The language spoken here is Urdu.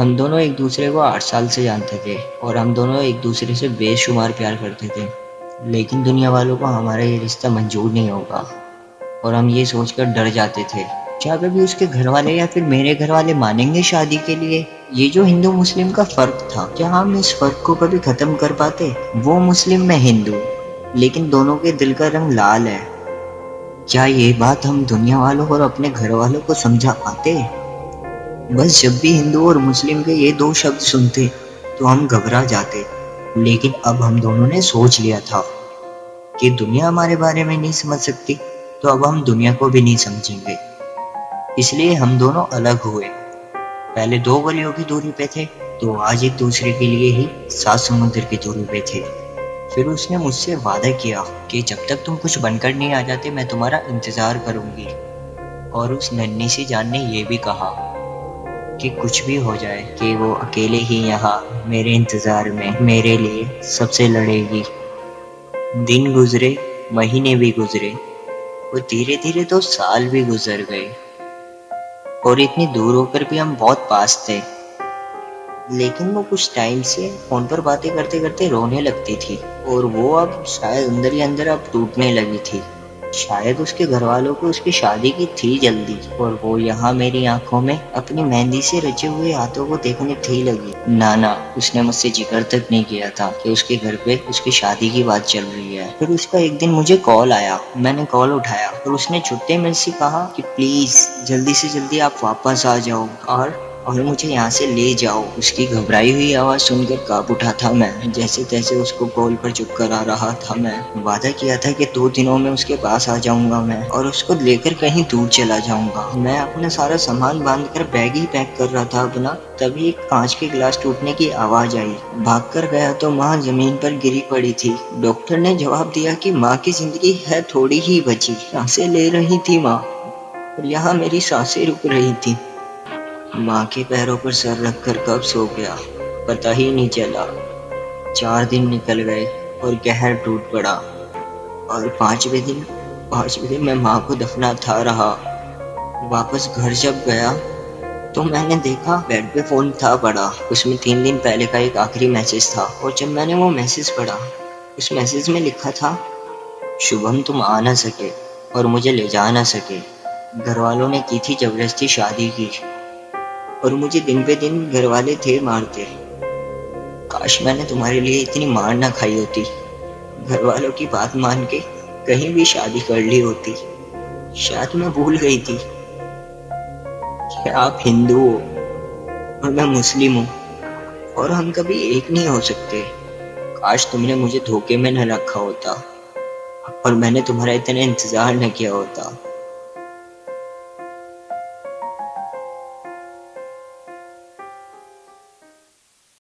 ہم دونوں ایک دوسرے کو 8 سال سے جانتے تھے اور ہم دونوں ایک دوسرے سے بے شمار پیار کرتے تھے، لیکن دنیا والوں کو ہمارا یہ رشتہ منظور نہیں ہوگا اور ہم یہ سوچ کر ڈر جاتے تھے کیا کبھی اس کے گھر والے یا پھر میرے گھر والے مانیں گے شادی کے لیے۔ یہ جو ہندو مسلم کا فرق تھا، کیا ہم اس فرق کو کبھی ختم کر پاتے؟ وہ مسلم میں ہندو، لیکن دونوں کے دل کا رنگ لال ہے۔ کیا یہ بات ہم دنیا والوں اور اپنے گھر والوں کو سمجھا پاتے؟ بس جب بھی ہندو اور مسلم کے یہ دو شبد سنتے تو ہم گھبرا جاتے، لیکن اب ہم دونوں نے سوچ لیا تھا کہ دنیا ہمارے بارے میں نہیں سمجھ سکتی تو اب ہم دنیا کو بھی نہیں سمجھیں گے۔ اس لیے ہم دونوں الگ ہوئے، پہلے 2 گلیوں کی دوری پہ تھے تو آج ایک دوسرے کے لیے ہی 7 سمندر کی دوری پہ تھے۔ پھر اس نے مجھ سے وعدہ کیا کہ جب تک تم کچھ بن کر نہیں آ جاتے میں تمہارا انتظار کروں گی، اور اس ننھی سی جان نے یہ بھی کہا کہ کچھ بھی ہو جائے کہ وہ اکیلے ہی یہاں میرے انتظار میں میرے لیے سب سے لڑے گی۔ دن گزرے، مہینے بھی گزرے اور دھیرے دھیرے تو سال بھی گزر گئے، اور اتنی دور ہو کر بھی ہم بہت پاس تھے، لیکن وہ کچھ ٹائم سے فون پر باتیں کرتے کرتے رونے لگتی تھی، اور وہ اب شاید اندر ہی اندر اب ٹوٹنے لگی تھی۔ شاید اس کے گھر والوں کو اس کی شادی کی تھی جلدی، اور وہ یہاں میری آنکھوں میں اپنی مہندی سے رچے ہوئے ہاتھوں کو دیکھنے تھی لگی۔ نانا اس نے مجھ سے ذکر تک نہیں کیا تھا کہ اس کے گھر پہ اس کی شادی کی بات چل رہی ہے۔ پھر اس کا ایک دن مجھے کال آیا، میں نے کال اٹھایا اور اس نے چھٹے میں سے کہا کہ پلیز جلدی سے جلدی آپ واپس آ جاؤ اور مجھے یہاں سے لے جاؤ۔ اس کی گھبرائی ہوئی آواز سن کر کانپ اٹھا تھا میں، جیسے تیسے اس کو کال پر چپ کرا رہا تھا۔ میں وعدہ کیا تھا کہ 2 دنوں میں اس کے پاس آ جاؤں گا میں، اور اس کو لے کر کہیں دور چلا جاؤں گا۔ میں اپنا سارا سامان باندھ کر بیگ ہی پیک کر رہا تھا اپنا، تبھی ایک کانچ کے گلاس ٹوٹنے کی آواز آئی۔ بھاگ کر گیا تو ماں زمین پر گری پڑی تھی۔ ڈاکٹر نے جواب دیا کہ ماں کی زندگی ہے تھوڑی ہی بچی، سانسیں لے رہی تھی ماں، اور یہاں میری سانسیں رک رہی تھی۔ ماں کے پیروں پر سر رکھ کر کب سو گیا پتہ ہی نہیں چلا۔ 4 دن نکل گئے اور قہر ٹوٹ پڑا، اور 5ویں دن میں ماں کو دفناتا رہا۔ واپس گھر جب گیا تو میں نے دیکھا بیڈ پہ فون تھا پڑا، اس میں 3 دن پہلے کا ایک آخری میسج تھا، اور جب میں نے وہ میسج پڑھا، اس میسج میں لکھا تھا شبھم تم آ نہ سکے اور مجھے لے جا نہ سکے، گھر والوں نے کی تھی زبردستی شادی کی، اور مجھے دن پہ دن گھر والے تھے مارتے۔ کاش میں نے تمہارے لیے اتنی مار نہ کھائی ہوتی، گھر والوں کی بات مان کے کہیں بھی شادی کر لی ہوتی۔ شاید میں بھول گئی تھی کہ آپ ہندو ہو اور میں مسلم ہوں، اور ہم کبھی ایک نہیں ہو سکتے۔ کاش تم نے مجھے دھوکے میں نہ رکھا ہوتا اور میں نے تمہارا اتنا انتظار نہ کیا ہوتا۔